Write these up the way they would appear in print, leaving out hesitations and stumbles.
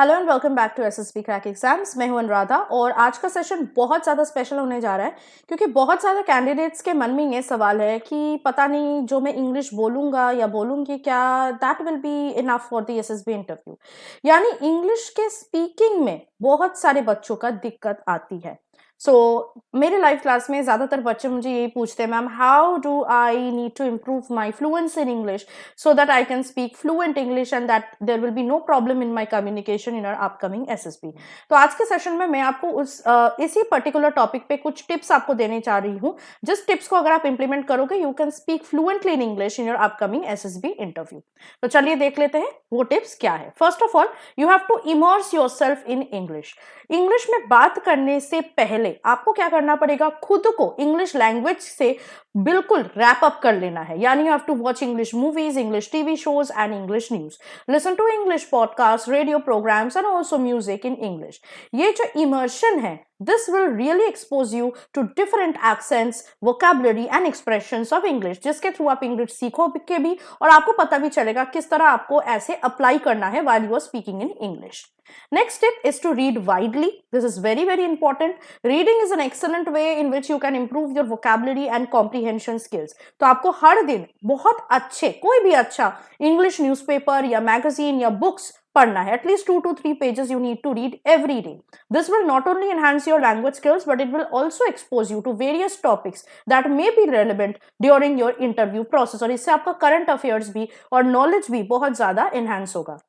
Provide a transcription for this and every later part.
Hello and welcome back to SSB crack exams. मैं हूं अनुराधा और आज का सेशन बहुत ज़्यादा स्पेशल होने जा रहा है क्योंकि बहुत ज़्यादा कैंडिडेट्स के मन में ये सवाल है कि पता नहीं जो मैं इंग्लिश बोलूँगा या बोलूँगी क्या that will be enough for the SSB interview. यानी इंग्लिश के स्पीकिंग में बहुत सारे बच्चों का दिक्कत आती है। मेरे लाइव क्लास में ज़्यादातर बच्चे मुझे यही पूछते हैं, ma'am how do I need to improve my fluency in English so that I can speak fluent English and that there will be no problem in my communication in our upcoming SSB। तो आज के session में मैं आपको इसी particular topic पे कुछ tips आपको देने चाह रही हूँ, जिस टिप्स को अगर आप इंप्लीमेंट करोगे you can speak fluently in English in your upcoming SSB interview. तो चलिए देख लेते हैं वो टिप्स क्या है। First of all you have to immerse yourself in English. English में बात करने से पहले आपको क्या करना पड़ेगा, खुद को इंग्लिश लैंग्वेज से बिल्कुल रैप अप कर लेना है। यानी you have to watch English movies, English TV shows and English news. Listen to English podcasts, radio programs and also music in English. ये जो immersion है, this will really expose you to different accents, vocabulary and expressions of English, जिसके through आप English सीखोगे भी और आपको पता भी चलेगा किस तरह आपको ऐसे अप्लाई करना है while you are speaking in English. Next tip is to read widely. This is very very important. Reading is an excellent way in which you can improve your vocabulary and comprehension skills. तो आपको हर दिन बहुत अच्छे, कोई भी अच्छा English newspaper या magazine या बुक्स पढ़ना है। At least 2 to 3 pages you need to read every day. This will not only enhance your language skills but it will also expose you to various topics that may be relevant during your interview process और इससे आपका current affairs भी और knowledge भी बहुत ज़्यादा enhance होगा।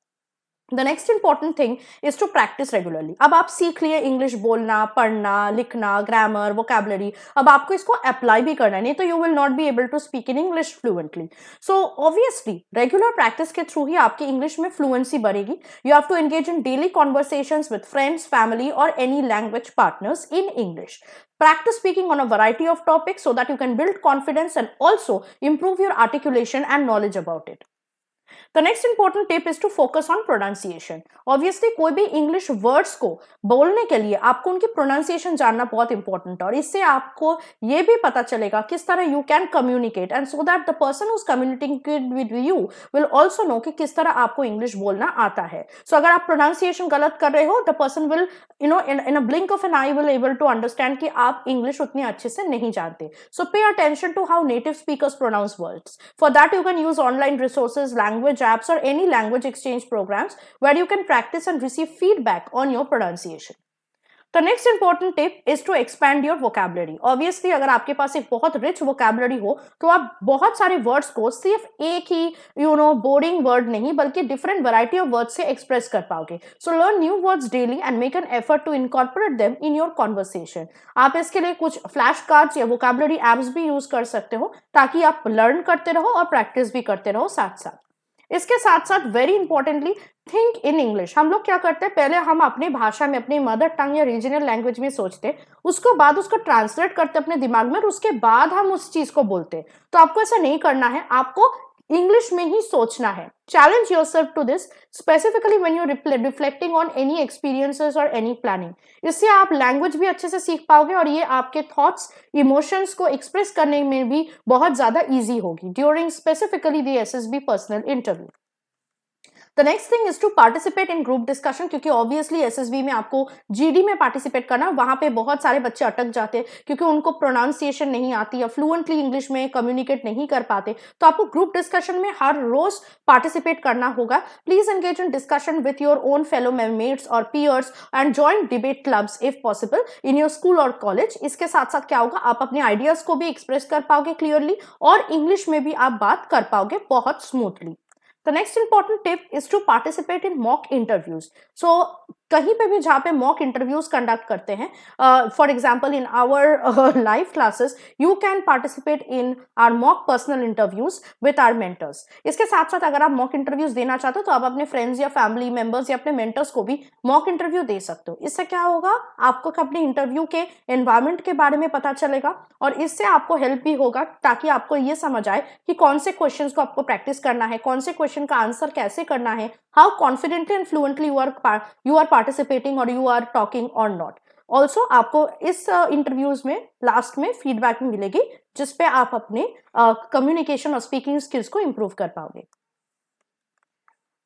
The next important thing is to practice regularly. अब आप सीख लिए इंग्लिश बोलना, पढ़ना, लिखना, ग्रामर, वोकैबुलरी, अब आपको इसको अप्लाई भी करना है, नहीं तो you will not be able to speak in English fluently. So obviously regular practice के थ्रू ही आपकी इंग्लिश में फ्लुएंसी बढ़ेगी। You have to engage in daily conversations with friends, family और any language partners in English. Practice speaking on a variety of topics so that you can build confidence and also improve your articulation and knowledge about it. The next important tip is to focus on pronunciation. Obviously कोई भी English words को बोलने के लिए आपको उनकी pronunciation जानना बहुत इंपॉर्टेंट है और इससे आपको ये भी पता चलेगा किस तरह you can communicate and so that the person who is communicating with you will also know कि किस तरह आपको इंग्लिश बोलना आता है। सो अगर आप प्रोनाउंसिएशन गलत कर रहे हो the person will in a blink of an eye will able to understand कि आप इंग्लिश उतनी अच्छे से नहीं जानते। So pay attention to how native speakers pronounce words. For that you can use online resources, language apps or any language exchange programs where you can practice and receive feedback on your pronunciation. The next important tip is to expand your vocabulary. Obviously अगर आपके पास एक बहुत rich vocabulary हो तो आप बहुत सारे words को सिर्फ एक ही boring word नहीं बल्कि different variety of words से express कर पाओगे. So learn new words daily and make an effort to incorporate them in your conversation. आप इसके लिए कुछ flash cards या vocabulary apps भी use कर सकते हो ताकि आप learn करते रहो और practice भी करते रहो साथ साथ। इसके साथ साथ very importantly think in English. हम लोग क्या करते हैं, पहले हम अपनी भाषा में अपनी मदर टंग या रीजनल लैंग्वेज में सोचते, उसको बाद उसको ट्रांसलेट करते अपने दिमाग में और उसके बाद हम उस चीज को बोलते। तो आपको ऐसा नहीं करना है, आपको इंग्लिश में ही सोचना है। Challenge yourself to this specifically when you reflecting on any experiences और एनी प्लानिंग। इससे आप लैंग्वेज भी अच्छे से सीख पाओगे और ये आपके थॉट्स, इमोशंस को एक्सप्रेस करने में भी बहुत ज्यादा इजी होगी during specifically the SSB personal interview. The next thing is to participate in group discussion क्योंकि obviously SSB में आपको GD में participate करना, वहां पे बहुत सारे बच्चे अटक जाते हैं क्योंकि उनको प्रोनाउंसिएशन नहीं आती या फ्लुएंटली इंग्लिश में कम्युनिकेट नहीं कर पाते। तो आपको ग्रुप डिस्कशन में हर रोज पार्टिसिपेट करना होगा। Please engage in discussion with your own fellow mates और peers and join debate clubs if possible in your school और कॉलेज। इसके साथ साथ क्या होगा, आप अपने आइडियाज को भी एक्सप्रेस कर पाओगे क्लियरली और इंग्लिश में भी आप बात कर पाओगे बहुत smoothly. The next important tip is to participate in mock interviews. So कहीं पे भी जहाँ पे मॉक इंटरव्यूज कंडक्ट करते हैं, for example in our live classes you can participate in our mock personal interviews with our mentors. इसके साथ साथ अगर आप मॉक इंटरव्यूज देना चाहते हो तो आप अपने फ्रेंड्स या फैमिली मेंबर्स या अपने मेंटर्स को भी मॉक इंटरव्यू दे सकते हो। इससे क्या होगा, आपको अपने इंटरव्यू के एनवायरमेंट के बारे में पता चलेगा और इससे आपको हेल्प भी होगा ताकि आपको ये समझ आए कि कौन से क्वेश्चन को आपको प्रैक्टिस करना है, कौन से क्वेश्चन का आंसर कैसे करना है, how confidently and fluently you are participating और यू आर टॉकिंग और नॉट। ऑल्सो आपको इस इंटरव्यूज में लास्ट में फीडबैक मिलेगी जिसपे आप अपने कम्युनिकेशन और स्पीकिंग स्किल्स को इंप्रूव कर पाओगे।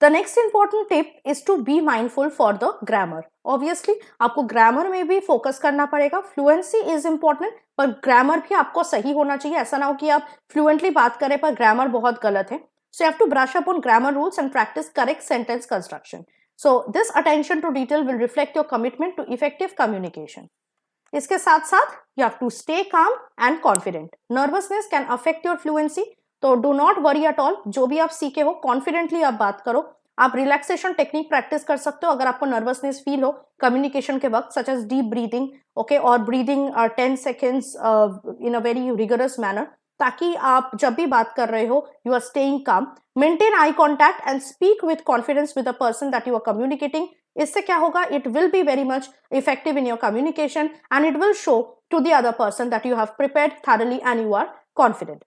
The next important tip is to be mindful for the grammar. Obviously आपको ग्रामर में भी फोकस करना पड़ेगा। फ्लुएंसी इज इंपॉर्टेंट, पर ग्रामर भी आपको सही होना चाहिए। ऐसा ना हो कि आप फ्लुएंटली बात करें पर ग्रामर बहुत गलत है। So you have to brush up on grammar rules and practice correct sentence construction. So this attention to detail will reflect your commitment to effective communication. इसके साथ साथ you have to stay calm and confident. Nervousness can affect your fluency, तो do not worry at all. जो भी आप सीखे हो confidently आप बात करो। आप रिलैक्सेशन टेक्निक प्रैक्टिस कर सकते हो अगर आपको नर्वसनेस फील हो कम्युनिकेशन के वक्त, such as deep breathing, okay, और breathing 10 seconds in a very rigorous manner, ताकि आप जब भी बात कर रहे हो you are staying calm. Maintain eye contact and speak with confidence with the person that you are communicating. इससे क्या होगा, it will be very much effective in your communication and it will show to the other person that you have prepared thoroughly and you are confident.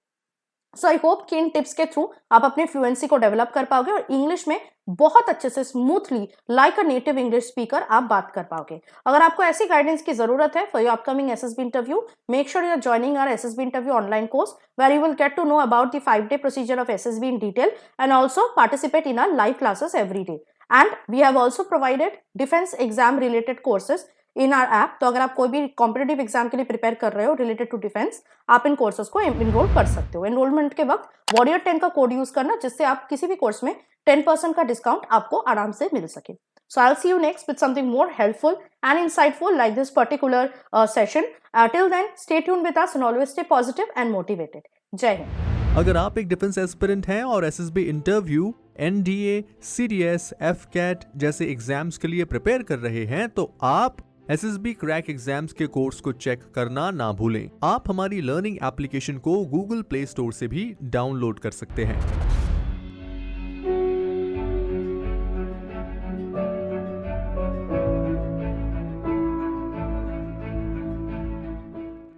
So I hope कि इन tips के through आप अपनी fluency को develop कर पाओगे और English में बहुत अच्छे से smoothly like a native English speaker आप बात कर पाओगे। अगर आपको ऐसी गाइडेंस की जरूरत है for your upcoming SSB interview, make sure you are joining our SSB interview online course where you will get to know about the 5-day procedure of SSB in detail and also participate in our live classes every day. And we have also provided defense exam related courses in are app. तो अगर आप कोई भी competitive exam के लिए prepare कर रहे हो रिलेटेड टू डिफेंस, आप इन कोर्सेज को एनरोल कर सकते हो। एनरोलमेंट के वक्त वॉरियर 10 का कोड यूज करना, जिससे आप किसी भी कोर्स में 10% का डिस्काउंट आपको आराम से मिल सके। So I'll see you next with something more helpful and insightful like this particular session. Till then, stay tuned with us and always stay positive and motivated. जय हिंद। अगर आप एक डिफेंस एस्पिरेंट हैं और SSB interview, NDA, CDS, AFCAT जैसे exams के लिए prepare कर रहे हैं, तो आप एसएसबी क्रैक एग्जाम्स के कोर्स को चेक करना ना भूलें। आप हमारी लर्निंग एप्लीकेशन को गूगल प्ले स्टोर से भी डाउनलोड कर सकते हैं।